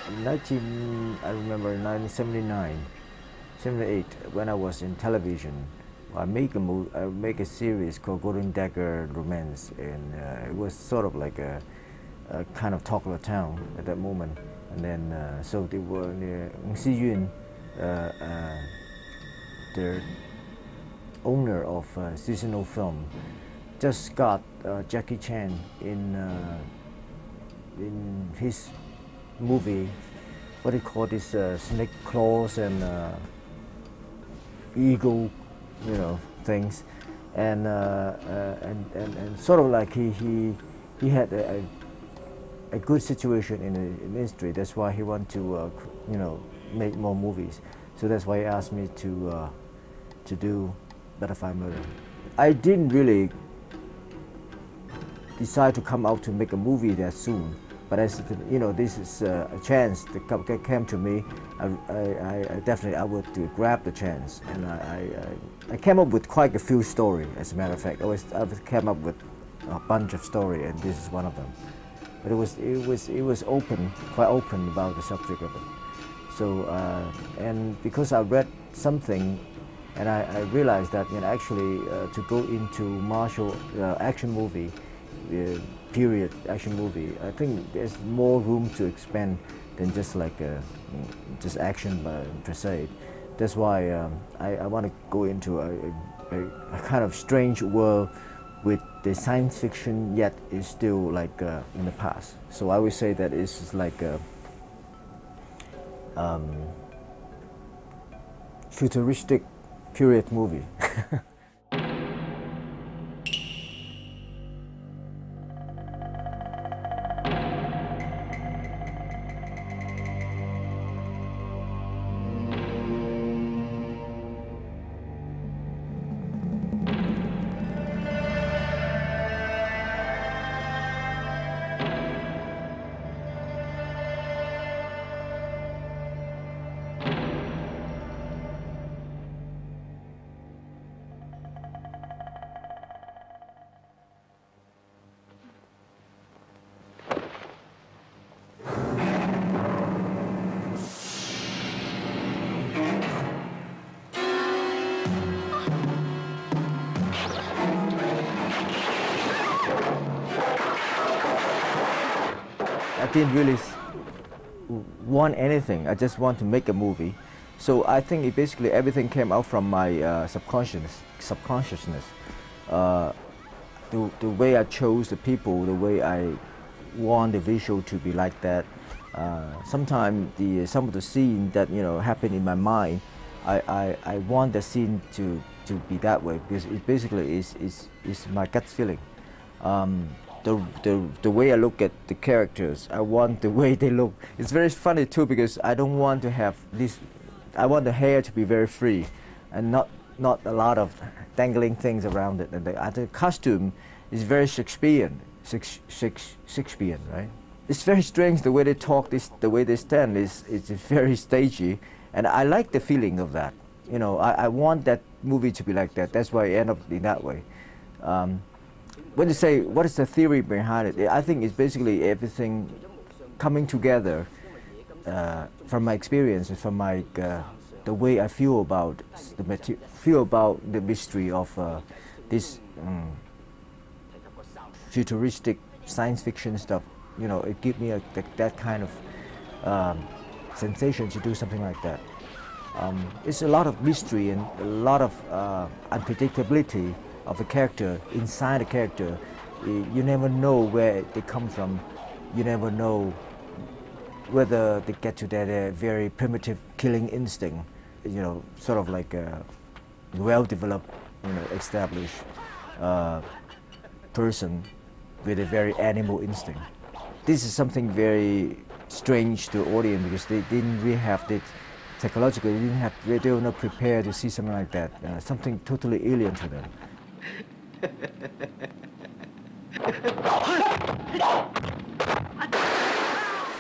I remember 1979, 78, when I was in television. I make a series called Golden Dagger Romance, and it was sort of like a kind of talk of the town at that moment. And then so they were Ng Si-yun, the owner of seasonal film, just got Jackie Chan in his movie. What do you call this? Snake claws and eagle, things, and sort of like he had a good situation in the industry. That's why he wanted to make more movies. So that's why he asked me to do Butterfly Murder. I didn't really decide to come out to make a movie that soon. But as this is a chance that came to me. I definitely would grab the chance, and I came up with quite a few stories. As a matter of fact, I came up with a bunch of stories, and this is one of them. But it was quite open about the subject of it. So and because I read something, and I realized that actually to go into martial action movie. Period action movie, I think there's more room to expand than just like just action per se. That's why I want to go into a kind of strange world with the science fiction, yet is still like in the past. So I would say that it's like a futuristic period movie. I didn't really want anything. I just want to make a movie. So I think basically everything came out from my subconsciousness. The way I chose the people, the way I want the visual to be like that. Sometimes some of the scene that happen in my mind, I want the scene to be that way because it basically is my gut feeling. The way I look at the characters, I want the way they look. It's very funny too because I don't want to have this. I want the hair to be very free, and not a lot of dangling things around it. And the costume is very Shakespearean, right? It's very strange the way they talk. The way they stand is very stagey, and I like the feeling of that. I want that movie to be like that. That's why I end up in that way. When you say what is the theory behind it, I think it's basically everything coming together from my experience, from my the way I feel about the mystery of this futuristic science fiction stuff. It gives me that kind of sensation to do something like that. It's a lot of mystery and a lot of unpredictability of the character, inside the character. You never know where they come from. You never know whether they get to that very primitive killing instinct, sort of like a well-developed, established person with a very animal instinct. This is something very strange to the audience because they didn't really have it psychologically. They were not prepared to see something like that. Something totally alien to them.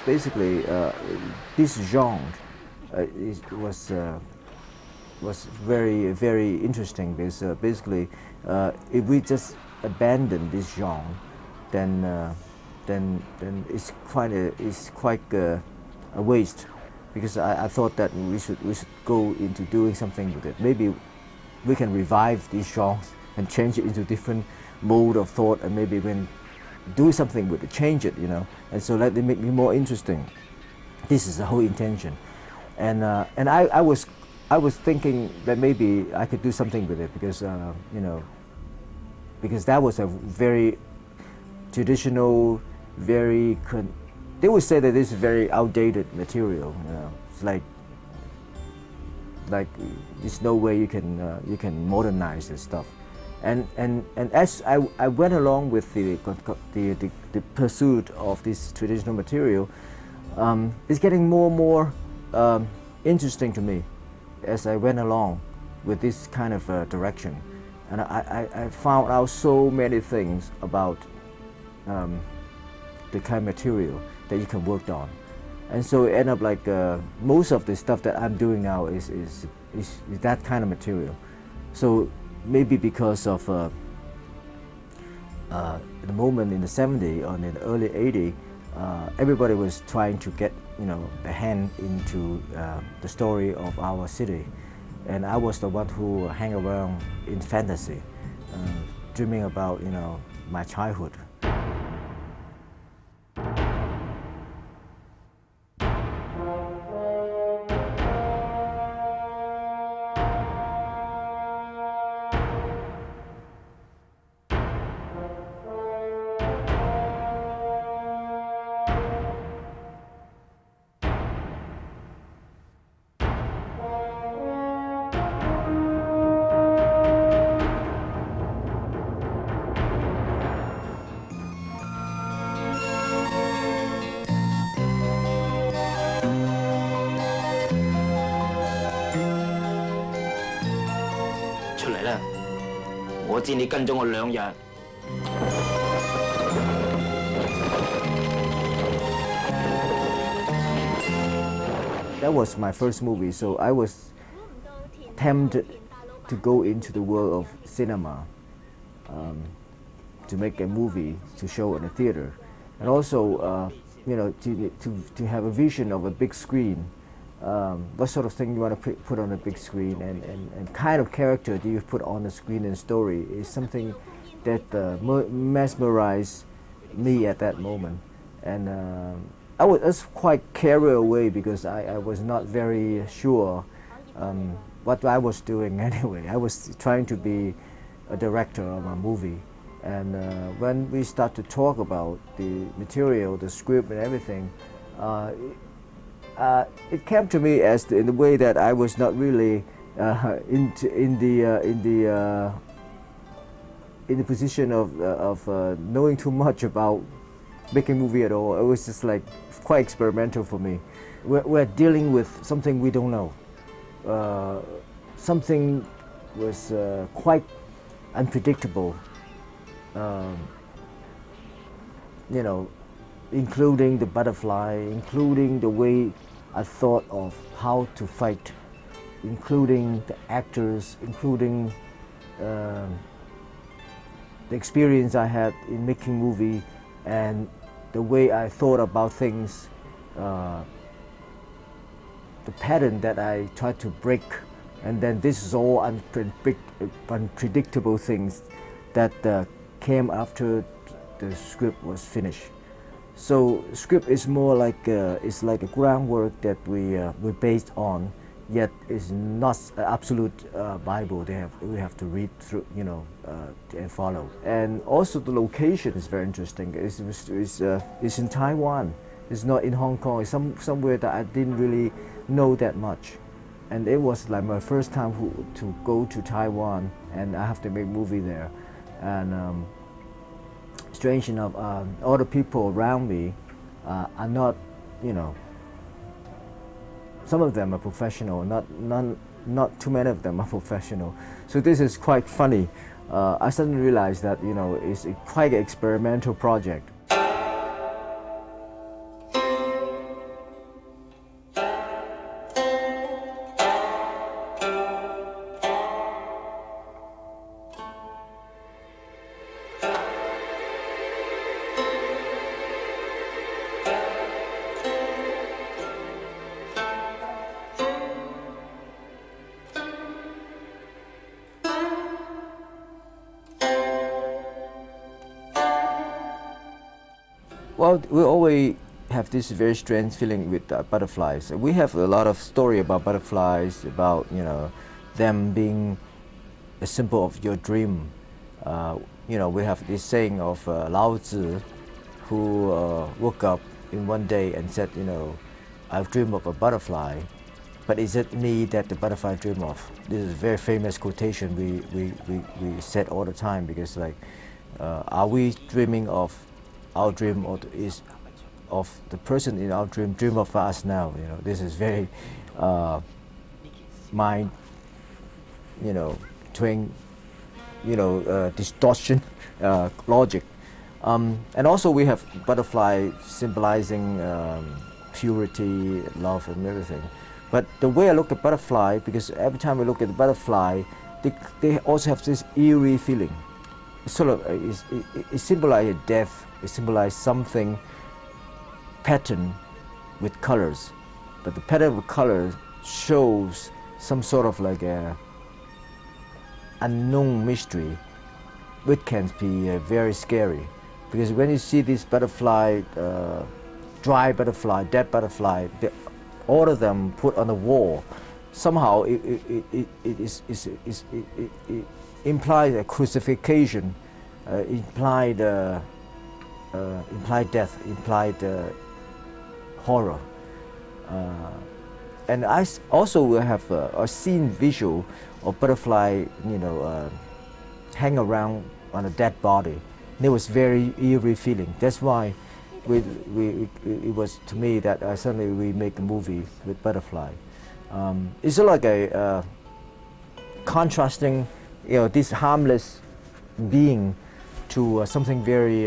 Basically, this genre was very, very interesting because basically, if we just abandon this genre, then it's quite a waste, because I thought that we should go into doing something with it. Maybe we can revive these songs and change it into different mode of thought, and maybe we can do something with it, change it, you know, and so let it make me more interesting. This is the whole intention, and I was thinking that maybe I could do something with it, because you know, because that was a very traditional, very they would say that this is very outdated material. You know, it's like there's no way you can modernize this stuff. And as I went along with the pursuit of this traditional material, it's getting more and more interesting to me as I went along with this kind of direction. And I found out so many things about the kind of material that you can work on. And so it ended up like most of the stuff that I'm doing now is that kind of material. So maybe because of the moment in the 70s or in the early 80s, everybody was trying to get, you know, a hand into the story of our city, and I was the one who hang around in fantasy, dreaming about, you know, my childhood. That was my first movie, so I was tempted to go into the world of cinema, to make a movie to show in a theater, and also you know, to have a vision of a big screen. What sort of thing you want to put on a big screen, and kind of character do you put on the screen and story is something that mesmerized me at that moment. And I was quite carried away because I was not very sure what I was doing anyway. I was trying to be a director of a movie. And when we start to talk about the material, the script and everything, it came to me as in the way that I was not really in the position of knowing too much about making a movie at all. It was just like quite experimental for me. We're dealing with something we don't know. Something was quite unpredictable. You know, including the butterfly, including the way I thought of how to fight, including the actors, including the experience I had in making movie, and the way I thought about things, the pattern that I tried to break, and then this is all unpredictable things that came after the script was finished. So script is more like it's like a groundwork that we based on, yet is not an absolute Bible. We have to read through, you know, and follow. And also the location is very interesting. It's in Taiwan. It's not in Hong Kong. It's somewhere that I didn't really know that much. And it was like my first time to go to Taiwan, and I have to make a movie there. And strange enough, all the people around me are not, you know, some of them are professional, not too many of them are professional. So this is quite funny. I suddenly realized that, you know, it's quite an experimental project. Well, we always have this very strange feeling with butterflies. We have a lot of story about butterflies, about them being a symbol of your dream. We have this saying of Lao Tzu, who woke up in one day and said, I've dreamed of a butterfly, but is it me that the butterfly dream of? This is a very famous quotation we said all the time, because are we dreaming of our dream, or is of the person in our dream of us now? This is very mind, twin, distortion, logic. And also we have butterfly symbolizing purity, love, and everything. But the way I look at butterfly, because every time we look at the butterfly, they also have this eerie feeling. It's sort of it symbolizes death. It symbolizes something pattern with colors, but the pattern with colors shows some sort of like a unknown mystery, which can be very scary. Because when you see this butterfly, dry butterfly, dead butterfly, all of them put on the wall, somehow it implies a crucifixion, implied death, implied horror. And I also will have a scene visual of butterfly, hang around on a dead body. And it was very eerie feeling. That's why it was to me that suddenly we make a movie with butterfly. It's like a contrasting, this harmless being to something very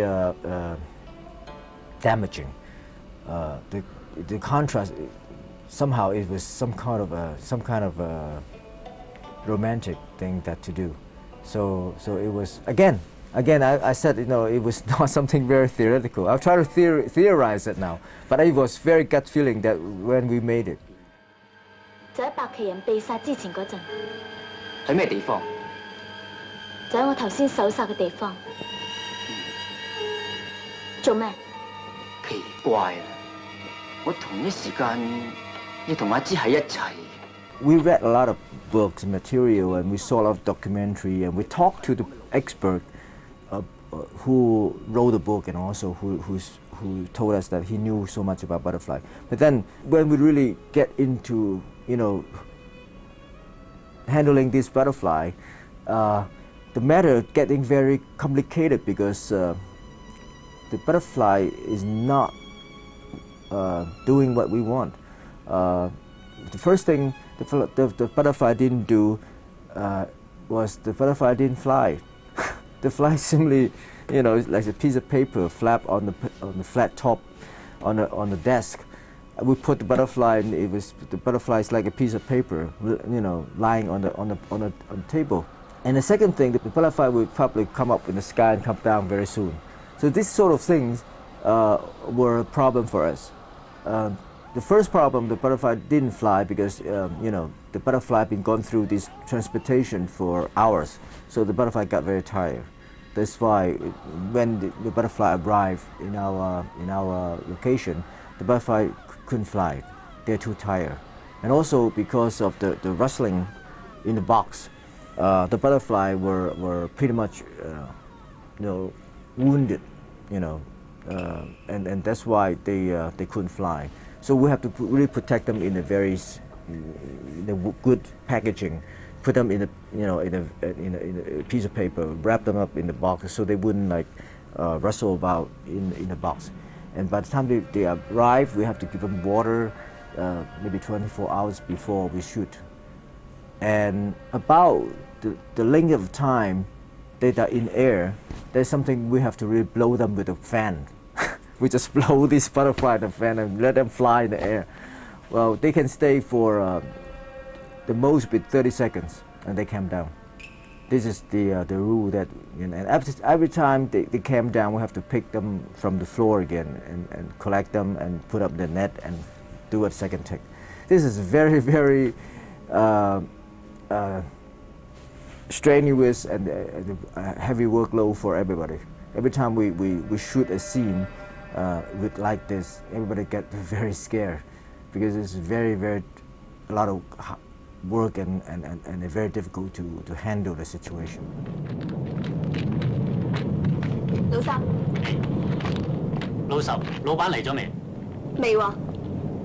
damaging. The contrast, somehow it was some kind of a romantic thing to do. So it was again I said it was not something very theoretical. I'll try to theorize it now, but it was very gut feeling that when we made it. 就喺白旗人被殺之前嗰陣，喺咩地方？就喺我頭先搜殺嘅地方。做咩？奇怪啦！我同一時間要同阿芝喺一齊。We read a lot of books, material, and we saw a lot of documentary, and we talked to the expert who wrote the book, and also who told us that he knew so much about butterfly. But then when we really get into handling this butterfly, the matter getting very complicated, because the butterfly is not doing what we want. The first thing the butterfly didn't do was the butterfly didn't fly. The fly simply, like a piece of paper flap on the flat top on the desk. We put the butterfly, and the butterfly is like a piece of paper, lying on the table. And the second thing, the butterfly will probably come up in the sky and come down very soon. So these sort of things were a problem for us. The first problem, the butterfly didn't fly because the butterfly had been gone through this transportation for hours, so the butterfly got very tired. That's why when the butterfly arrived in our location, the butterfly couldn't fly. They're too tired, and also because of the rustling in the box, the butterfly were pretty much wounded, and that's why they couldn't fly. So we have to really protect them in a very good packaging, put them in a piece of paper, wrap them up in the box so they wouldn't rustle about in the box. And by the time they arrive, we have to give them water maybe 24 hours before we shoot. And about the length of time they are in air, there's something we have to really blow them with a fan. We just blow this butterfly in the fan and let them fly in the air. Well, they can stay for the most with 30 seconds, and they came down. This is the rule that, and every time they came down, we have to pick them from the floor again and collect them and put up the net and do a second take. This is very, very strenuous and a heavy workload for everybody. Every time we shoot a scene, with like this, everybody get very scared because it's very a lot of work and very difficult to handle the situation. 老三，老十，老闆嚟咗未？未喎，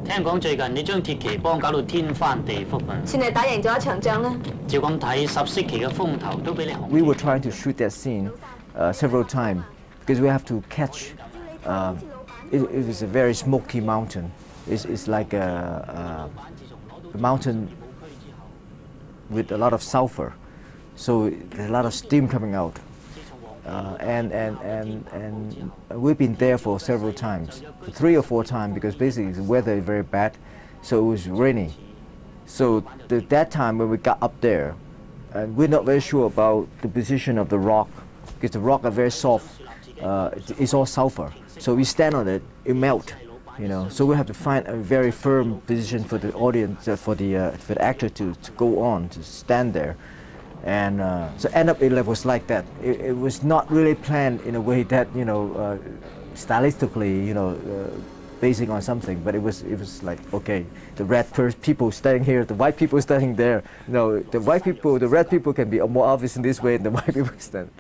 聽講最近你將鐵旗幫搞到天翻地覆啊！算係打贏咗一場仗啦。照咁睇，十色旗嘅風頭都俾你紅。 We were trying to shoot that scene several times because we have to catch. It was a very smoky mountain. It's like a mountain with a lot of sulfur, so there's a lot of steam coming out. And we've been there for several times, 3 or 4 times, because basically the weather is very bad, so it was rainy. So that time when we got up there, and we're not very sure about the position of the rock, because the rock are very soft. It's all sulfur, so we stand on it, it melt, you know. So we have to find a very firm position for the audience, for the actor to go on, to stand there. And so end up it was like that. It was not really planned in a way that, you know, stylistically, you know, basing on something, but it was like, okay, the red people standing here, the white people standing there. No, the white people, the red people can be more obvious in this way than the white people stand.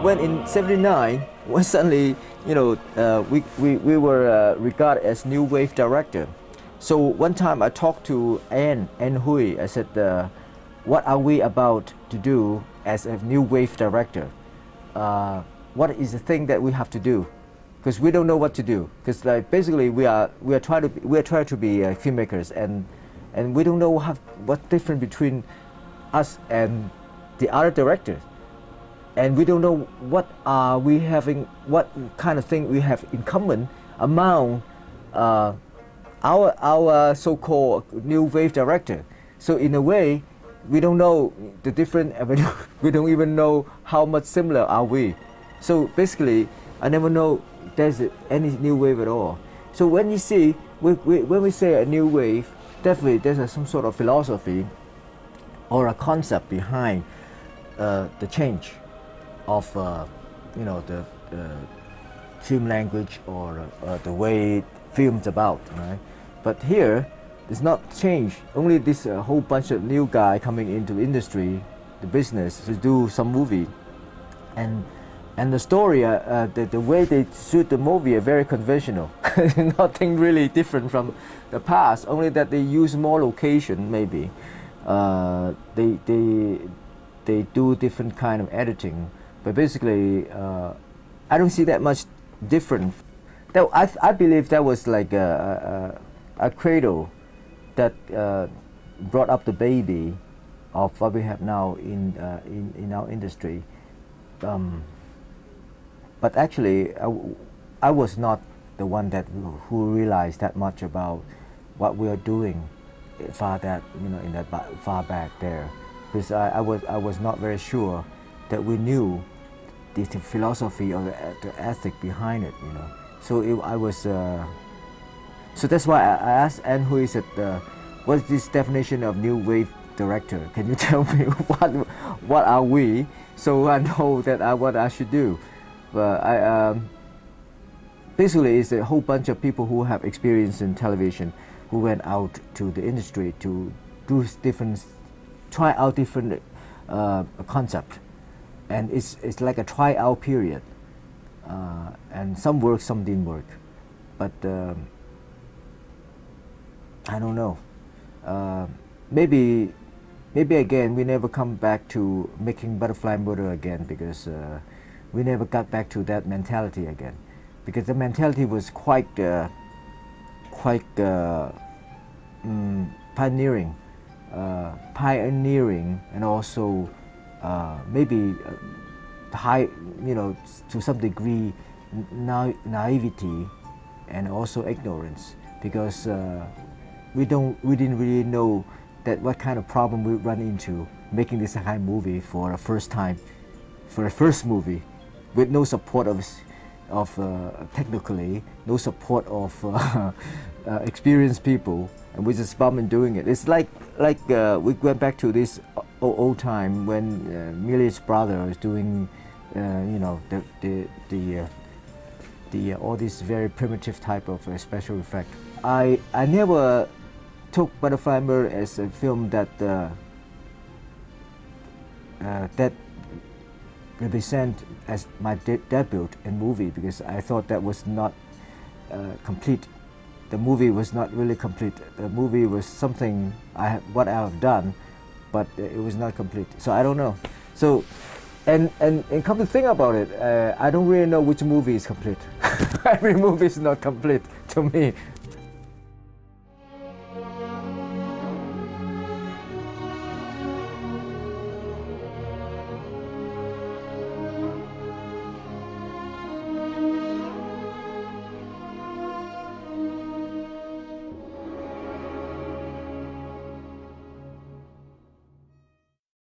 When in '79, when suddenly, you know, we were regarded as new wave director. So one time I talked to Anne Hui. I said, what are we about to do as a new wave director? What is the thing that we have to do? Because we don't know what to do. Because like basically we are trying to be filmmakers, and we don't know what's different between us and the other directors. And we don't know what kind of thing we have in common among our so-called new wave director. So in a way, we don't know the different. We don't even know how much similar are we. So basically, I never know there's any new wave at all. So when you see, when we say a new wave, definitely there's some sort of philosophy or a concept behind the change of you know, the film language or the way film's about, right? But here it's not change. Only this whole bunch of new guy coming into industry, the business, to do some movie, and the story, the way they shoot the movie are very conventional. Nothing really different from the past. Only that they use more location, maybe. They do different kind of editing. But basically, I don't see that much different. I believe that was like a cradle that brought up the baby of what we have now in our industry. But actually, I was not the one who realized that much about what we are doing far back there, because I was not very sure that we knew the philosophy or the ethic behind it, you know. So I was. So that's why I asked Anne Hui, said, "What's this definition of new wave director? Can you tell me what are we, so I know that what I should do?" But basically it's a whole bunch of people who have experience in television, who went out to the industry to do try out different concept. And it's like a try-out period, and some work, some didn't work, but I don't know. Maybe again we never come back to making Butterfly Motor again, because we never got back to that mentality again, because the mentality was quite pioneering, and also maybe high, you know, to some degree naivety and also ignorance, because we didn't really know that what kind of problem we run into making this kind of movie for the first time, for the first movie, with no support of technically, no support of experienced people, and we just bombed doing it. It's like we went back to this old time when Milich's brother was doing, you know, all these very primitive type of special effect. I never took Butterfly Mirror as a film that that represent as my debut in movie, because I thought that was not complete. The movie was not really complete. The movie was something what I have done, but it was not complete. So I don't know. So, and come to think about it, I don't really know which movie is complete. Every movie is not complete to me.